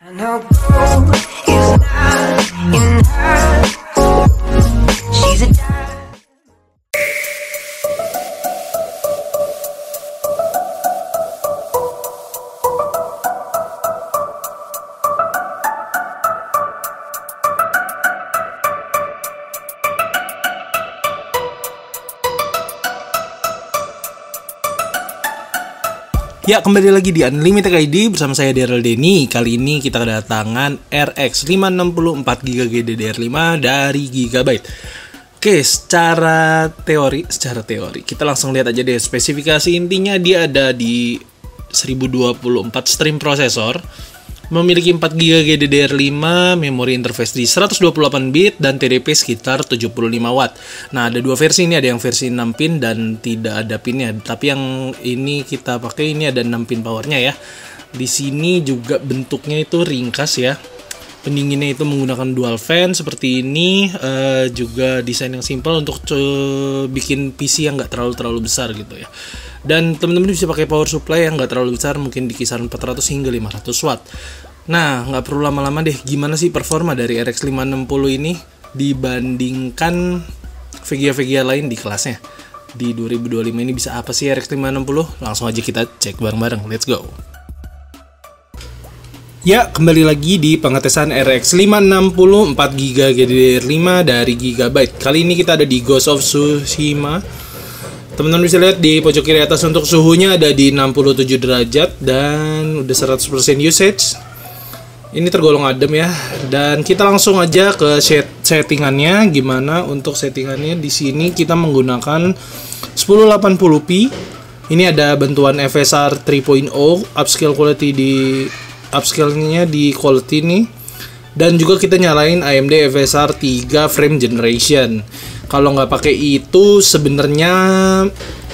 I know gold is not in her. She's a Ya, kembali lagi di Unlimited ID bersama saya Daryl Denny. Kali ini kita kedatangan RX 560 4GB GDDR5 dari Gigabyte. Oke, secara teori kita langsung lihat aja deh spesifikasi intinya. Dia ada di 1024 stream prosesor, memiliki 4GB GDDR5, memori interface di 128 bit dan TDP sekitar 75 watt. Nah, ada dua versi ini, ada yang versi 6 pin dan tidak ada pinnya. Tapi yang ini kita pakai ini ada 6 pin powernya ya. Di sini juga bentuknya itu ringkas ya. Pendinginnya itu menggunakan dual fan seperti ini, juga desain yang simple untuk bikin PC yang nggak terlalu besar gitu ya. Dan teman-teman bisa pakai power supply yang nggak terlalu besar, mungkin di kisaran 400 hingga 500 watt. Nah, nggak perlu lama-lama deh, gimana sih performa dari RX 560 ini dibandingkan VGA lain di kelasnya. Di 2025 ini bisa apa sih RX 560? Langsung aja kita cek bareng-bareng, let's go. Ya, kembali lagi di pengetesan RX 560 4GB GDDR5 dari Gigabyte. Kali ini kita ada di Ghost of Tsushima. Teman-teman bisa lihat di pojok kiri atas untuk suhunya ada di 67 derajat dan udah 100% usage. Ini tergolong adem ya. Dan kita langsung aja ke settingannya. Gimana untuk settingannya? Di sini kita menggunakan 1080p. Ini ada bantuan FSR 3.0, upscale-nya di quality nih. Dan juga kita nyalain AMD FSR 3 frame generation. Kalau nggak pakai itu sebenarnya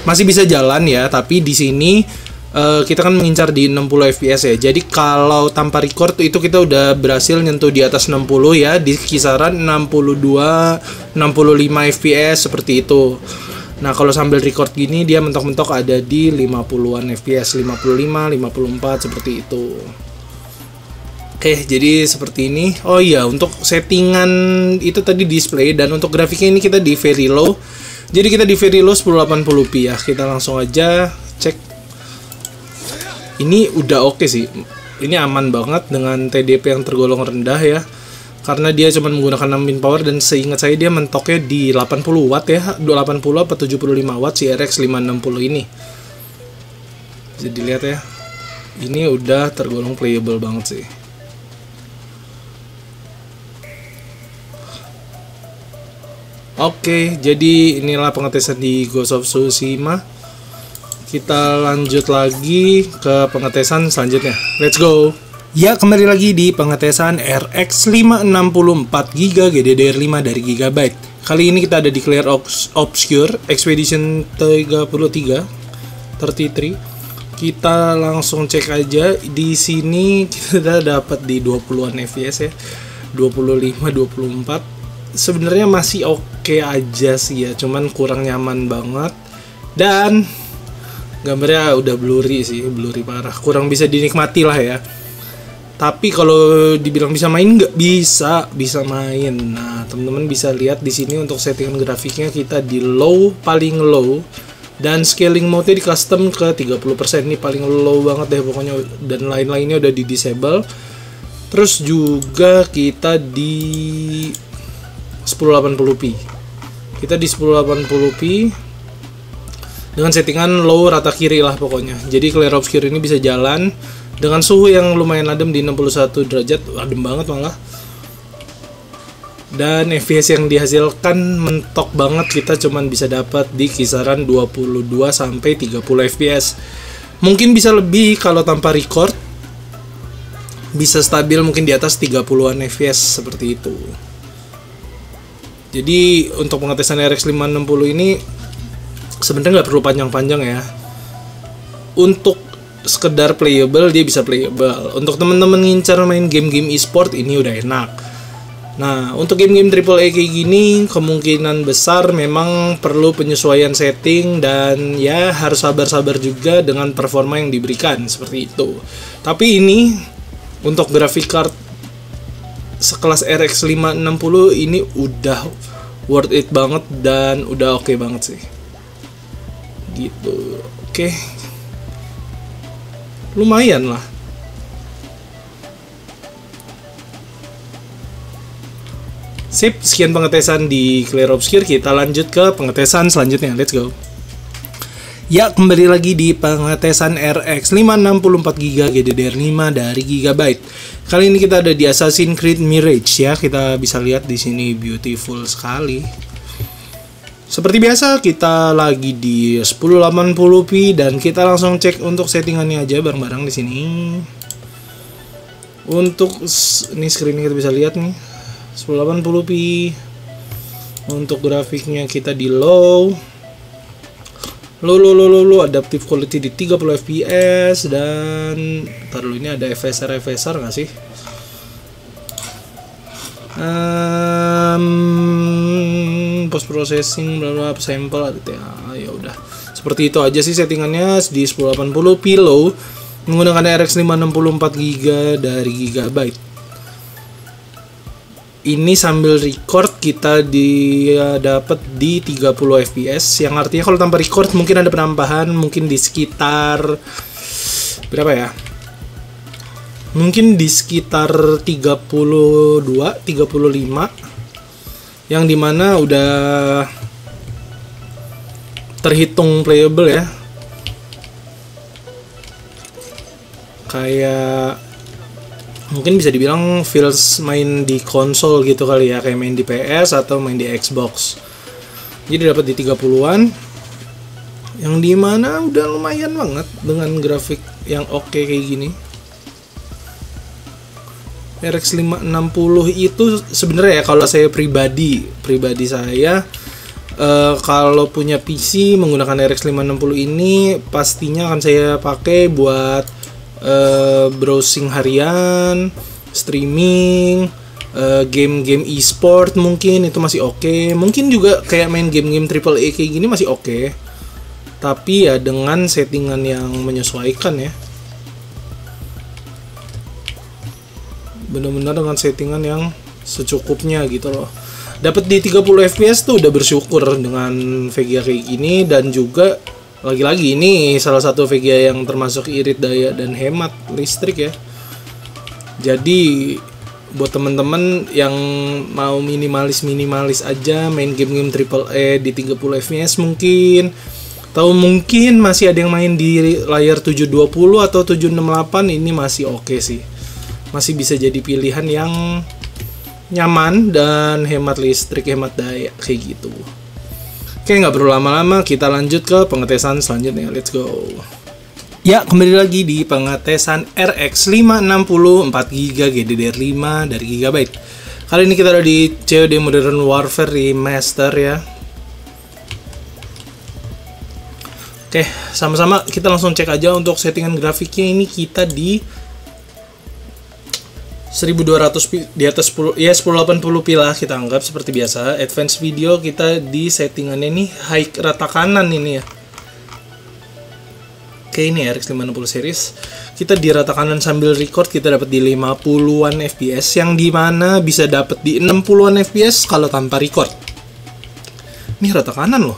masih bisa jalan ya, tapi di sini kita kan mengincar di 60 fps ya. Jadi kalau tanpa record itu kita udah berhasil nyentuh di atas 60 ya, di kisaran 62 65 fps seperti itu. Nah, kalau sambil record gini dia mentok-mentok ada di 50-an fps, 55, 54 seperti itu. Oke, jadi seperti ini. Oh iya, untuk settingan itu tadi display, dan untuk grafiknya ini kita di very low. Jadi kita di very low 1080p ya. Kita langsung aja cek. Ini udah oke sih. Ini aman banget dengan TDP yang tergolong rendah ya. Karena dia cuma menggunakan 6 pin power, dan seingat saya dia mentoknya di 80 watt ya. 80 apa 75 watt si RX 560 ini. Bisa dilihat ya. Ini udah tergolong playable banget sih. Oke, jadi inilah pengetesan di Ghost of Tsushima. Kita lanjut lagi ke pengetesan selanjutnya. Let's go. Ya, kembali lagi di pengetesan RX 560 4GB GDDR5 dari Gigabyte. Kali ini kita ada di Clear Obscure Expedition 33. Kita langsung cek aja. Di sini kita dapat di 20-an fps ya. 25, 24. Sebenarnya masih oke aja sih ya, cuman kurang nyaman banget. Dan gambarnya udah blurry sih, blurry parah. Kurang bisa dinikmati lah ya. Tapi kalau dibilang bisa main, nggak bisa main. Nah, teman-teman bisa lihat di sini untuk settingan grafiknya kita di low, paling low. Dan scaling mode-nya di custom ke 30%. Ini paling low banget deh pokoknya. Dan lain-lainnya udah di disable. Terus juga kita di 1080p. Kita di 1080p dengan settingan low rata kiri lah pokoknya. Jadi Clear Obscure ini bisa jalan dengan suhu yang lumayan adem di 61 derajat. Adem banget malah. Dan FPS yang dihasilkan mentok banget, kita cuman bisa dapat di kisaran 22 sampai 30 fps. Mungkin bisa lebih kalau tanpa record. Bisa stabil mungkin di atas 30-an fps seperti itu. Jadi untuk pengetesan RX 560 ini sebenarnya nggak perlu panjang-panjang ya. Untuk sekedar playable dia bisa playable. Untuk teman-teman ngincar main game-game e-sport ini udah enak. Nah, untuk game-game AAA kayak gini kemungkinan besar memang perlu penyesuaian setting, dan ya harus sabar-sabar juga dengan performa yang diberikan seperti itu. Tapi ini Untuk graphic card sekelas RX 560 ini udah worth it banget dan udah oke banget sih. Gitu. Oke. Lumayan lah. Sip, sekian pengetesan di Clear Obscure. Kita lanjut ke pengetesan selanjutnya. Let's go. Ya, kembali lagi di pengetesan RX 564GB GDDR5 dari Gigabyte. Kali ini kita ada di Assassin's Creed Mirage ya. Kita bisa lihat di sini beautiful sekali. Seperti biasa kita lagi di 1080p dan kita langsung cek untuk settingannya aja bareng-bareng di sini. Untuk ini screennya kita bisa lihat nih 1080p. Untuk grafiknya kita di low adaptive quality di 30 fps dan ntar dulu ini ada FSR nggak sih? Post processing sampel ya udah seperti itu aja sih settingannya di 1080p low menggunakan RX 564GB dari Gigabyte. Ini sambil record kita dapat di 30 fps yang artinya kalau tanpa record mungkin ada penambahan mungkin di sekitar berapa ya? Mungkin di sekitar 32, 35 yang dimana udah terhitung playable ya. Kayak mungkin bisa dibilang feels main di konsol gitu kali ya, kayak main di PS atau main di Xbox. Jadi dapat di 30-an yang dimana udah lumayan banget dengan grafik yang oke kayak gini. RX 560 itu sebenarnya ya kalau saya pribadi saya kalau punya PC menggunakan RX 560 ini pastinya akan saya pakai buat browsing harian, streaming, game-game e-sport mungkin itu masih oke. Mungkin juga kayak main game-game AAA kayak gini masih oke. Tapi ya dengan settingan yang menyesuaikan ya. Benar-benar dengan settingan yang secukupnya gitu loh. Dapat di 30 fps tuh udah bersyukur dengan VGA kayak gini dan juga lagi-lagi ini salah satu VGA yang termasuk irit daya dan hemat listrik ya. Jadi buat temen-temen yang mau minimalis aja main game-game AAA di 30 fps mungkin, atau mungkin masih ada yang main di layar 720 atau 768, ini masih oke sih. Masih bisa jadi pilihan yang nyaman dan hemat listrik, hemat daya kayak gitu. Oke, nggak perlu lama-lama, kita lanjut ke pengetesan selanjutnya. Let's go. Ya, kembali lagi di pengetesan RX 560 4GB GDDR5 dari Gigabyte. Kali ini kita ada di COD Modern Warfare Remaster ya. Oke, sama-sama kita langsung cek aja untuk settingan grafiknya. Ini kita di 1200 di atas 10 ya 1080p lah kita anggap seperti biasa. Advanced video kita di settingannya nih high rata kanan ini ya. Oke, ini RX 560 series. Kita di rata kanan sambil record kita dapat di 50-an fps yang dimana bisa dapat di 60-an fps kalau tanpa record. Ini rata kanan loh.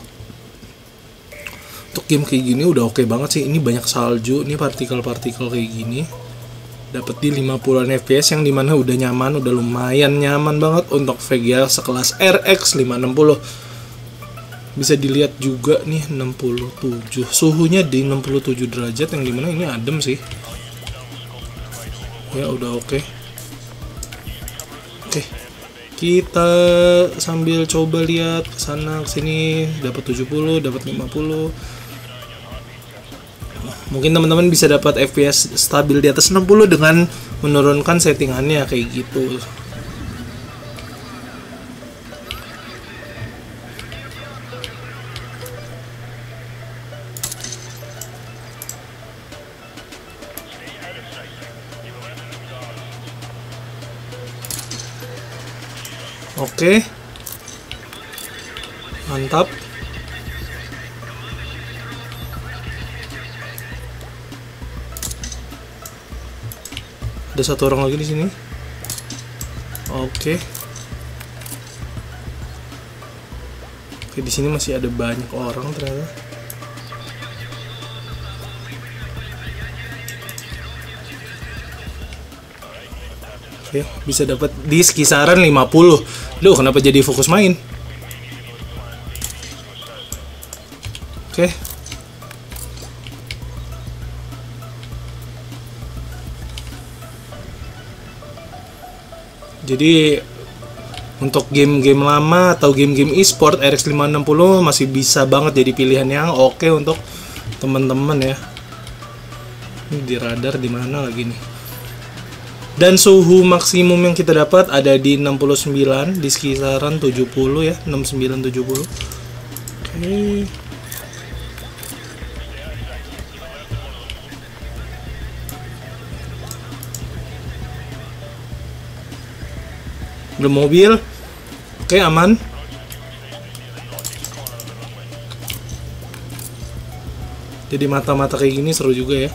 Untuk game kayak gini udah oke banget sih. Ini banyak salju, ini partikel-partikel kayak gini. Dapat di 50-an fps yang dimana udah nyaman, udah lumayan nyaman banget untuk VGA sekelas RX 560. Bisa dilihat juga nih 67, suhunya di 67 derajat yang dimana ini adem sih ya, udah oke. Kita sambil coba lihat kesana kesini, dapat 70, dapat 50. Mungkin teman-teman bisa dapat FPS stabil di atas 60 dengan menurunkan settingannya kayak gitu. Oke. Mantap. Ada satu orang lagi di sini. Oke. Oke, di sini masih ada banyak orang ternyata. Oke, bisa dapat di kisaran 50. Duh, kenapa jadi fokus main? Oke. Jadi untuk game-game lama atau game-game e-sport, RX 560 masih bisa banget jadi pilihan yang oke untuk teman-teman ya. Ini di radar di mana lagi nih? Dan suhu maksimum yang kita dapat ada di 69, di kisaran 70 ya, 69 70. Oke. Belum mobil. Oke, aman. Jadi mata-mata kayak gini seru juga ya.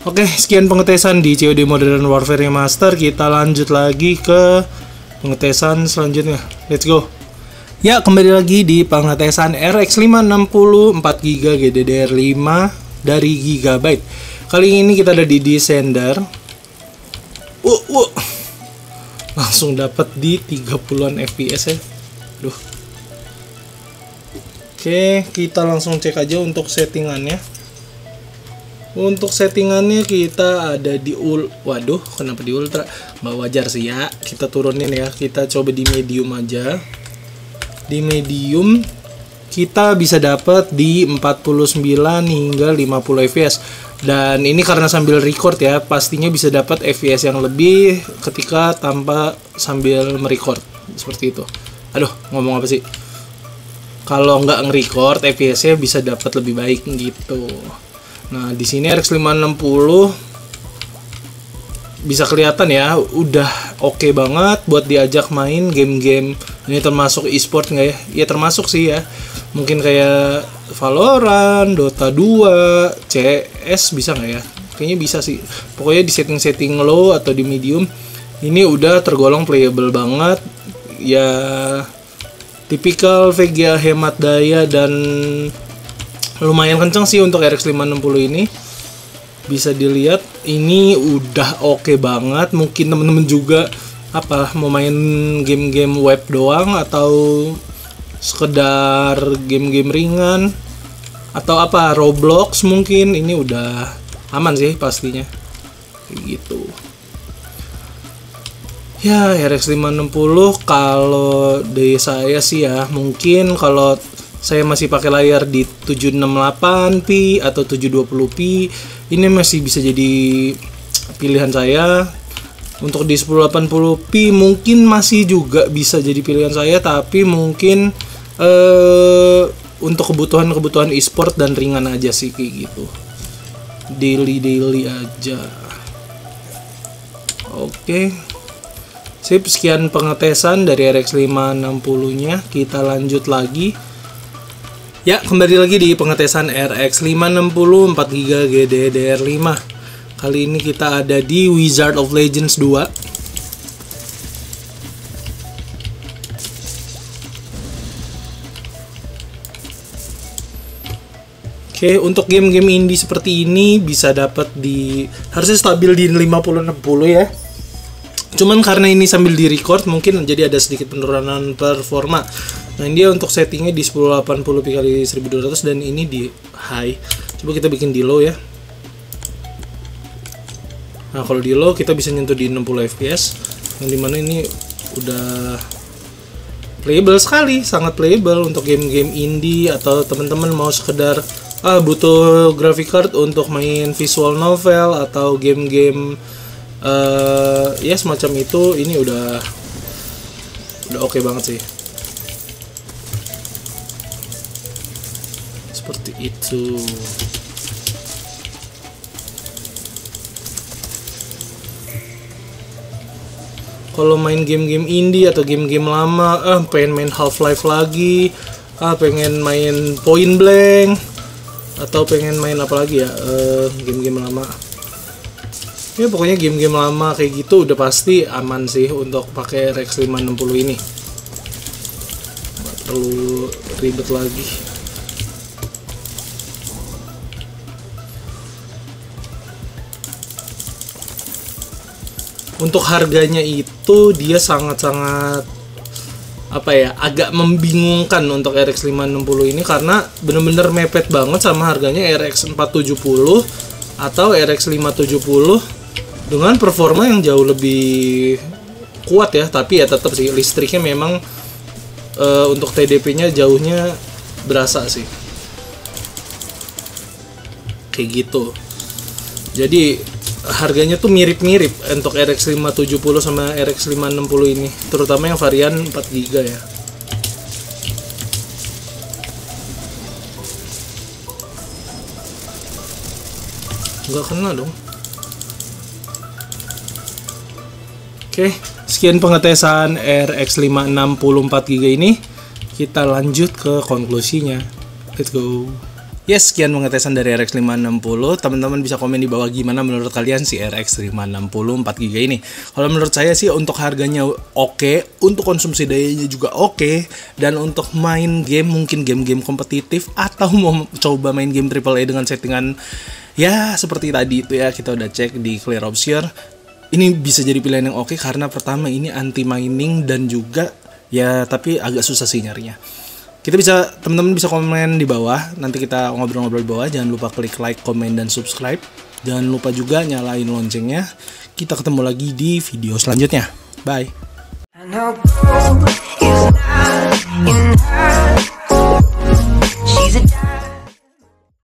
Oke, sekian pengetesan di COD Modern Warfare Remaster. Kita lanjut lagi ke pengetesan selanjutnya. Let's go. Ya, kembali lagi di pengetesan RX 560 4GB GDDR5 dari Gigabyte. Kali ini kita ada di Descender. Langsung dapat di 30-an FPS ya. Duh. Oke, kita langsung cek aja untuk settingannya. Untuk settingannya kita ada di waduh, kenapa di ultra? Nggak wajar sih ya. Kita turunin ya. Kita coba di medium aja. Di medium kita bisa dapat di 49 hingga 50 fps. Dan ini karena sambil record ya, pastinya bisa dapat fps yang lebih ketika tanpa sambil merecord seperti itu. Aduh, ngomong apa sih? Kalau nggak nge-record, fps-nya bisa dapat lebih baik gitu. Nah, di sini RX 560 bisa kelihatan ya, udah oke banget buat diajak main game-game. Ini termasuk e-sport nggak ya? Ya termasuk sih ya. Mungkin kayak Valorant, Dota 2, CS bisa nggak ya? Kayaknya bisa sih. Pokoknya di setting-setting low atau di medium ini udah tergolong playable banget. Ya tipikal VGA hemat daya dan lumayan kenceng sih untuk RX 560 ini. Bisa dilihat ini udah oke banget. Mungkin temen-temen juga mau main game-game web doang atau sekedar game-game ringan atau Roblox mungkin, ini udah aman sih pastinya kayak gitu ya. RX 560 kalau dari saya sih ya, mungkin kalau saya masih pakai layar di 768p atau 720p, ini masih bisa jadi pilihan saya. Untuk di 1080p mungkin masih juga bisa jadi pilihan saya, tapi mungkin untuk kebutuhan e-sport dan ringan aja sih kayak gitu, daily aja. Oke, sip, sekian pengetesan dari RX 560 nya. Kita lanjut lagi ya, kembali lagi di pengetesan RX 560 4GB GDDR5. Kali ini kita ada di Wizard of Legends 2. Oke, untuk game-game indie seperti ini bisa dapat harusnya stabil di 50-60 ya. Cuman karena ini sambil di record mungkin jadi ada sedikit penurunan performa. Nah, ini dia untuk settingnya di 1080p x 1200 dan ini di high. Coba kita bikin di low ya. Nah, kalau di low kita bisa nyentuh di 60 fps, yang dimana ini udah playable sekali, sangat playable untuk game-game indie atau teman-teman mau sekedar butuh graphic card untuk main visual novel atau game-game ya semacam itu. Ini udah oke banget sih. Seperti itu. Kalau main game-game indie atau game-game lama, pengen main Half-Life lagi, pengen main Point Blank, atau pengen main apa lagi ya, game-game lama. Ya pokoknya game-game lama kayak gitu udah pasti aman sih untuk pakai RX 560 ini. Nggak perlu ribet lagi. Untuk harganya itu dia sangat-sangat agak membingungkan untuk RX 560 ini karena bener-bener mepet banget sama harganya RX 470 atau RX 570 dengan performa yang jauh lebih kuat ya, tapi ya tetap sih listriknya memang untuk TDP-nya jauhnya berasa sih. Kayak gitu. Jadi harganya tuh mirip-mirip untuk RX 570 sama RX 560 ini, terutama yang varian 4GB ya. Nggak kena dong. Oke, sekian pengetesan RX 560 4GB ini. Kita lanjut ke konklusinya. Let's go. Yes, sekian pengetesan dari RX 560. Teman-teman bisa komen di bawah gimana menurut kalian si RX 560 4GB ini. Kalau menurut saya sih untuk harganya oke, untuk konsumsi dayanya juga oke, dan untuk main game mungkin game-game kompetitif atau mau coba main game AAA dengan settingan ya seperti tadi itu ya, kita udah cek di Clear Option. Ini bisa jadi pilihan yang oke karena pertama ini anti mining dan juga ya tapi agak susah sih nyarinya. Teman-teman bisa komen di bawah, nanti kita ngobrol-ngobrol di bawah. Jangan lupa klik like, komen, dan subscribe. Jangan lupa juga nyalain loncengnya. Kita ketemu lagi di video selanjutnya. Bye. I know gold is not in her.